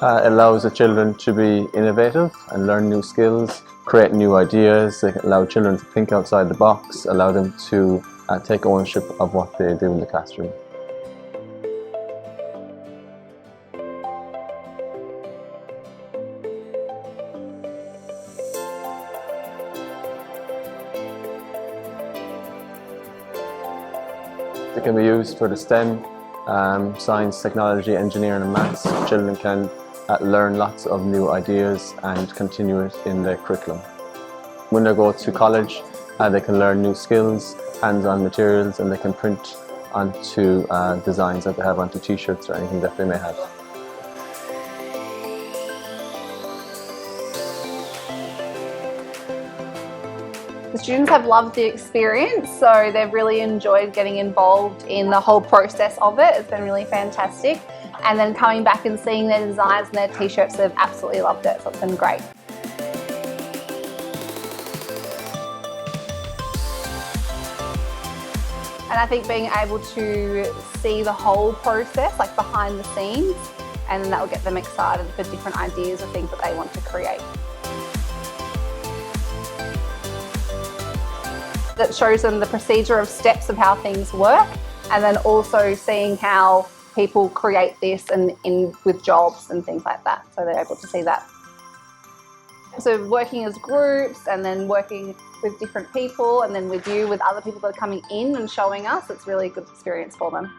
It allows the children to be innovative and learn new skills, create new ideas. They allow children to think outside the box, allow them to take ownership of what they do in the classroom. They can be used for the STEM, science, technology, engineering and maths. Children can learn lots of new ideas and continue it in their curriculum. When they go to college, they can learn new skills, hands-on materials, and they can print onto designs that they have onto t-shirts or anything that they may have. The students have loved the experience, so they've really enjoyed getting involved in the whole process of it. It's been really fantastic. And then coming back and seeing their designs and their t-shirts, they've absolutely loved it, so it's been great. And I think being able to see the whole process, like behind the scenes, and that will get them excited for different ideas or things that they want to create. That shows them the procedure of steps of how things work, and then also seeing how people create this and with jobs and things like that, so they're able to see that. So working as groups and then working with different people and then with you, with other people that are coming in and showing us, it's really a good experience for them.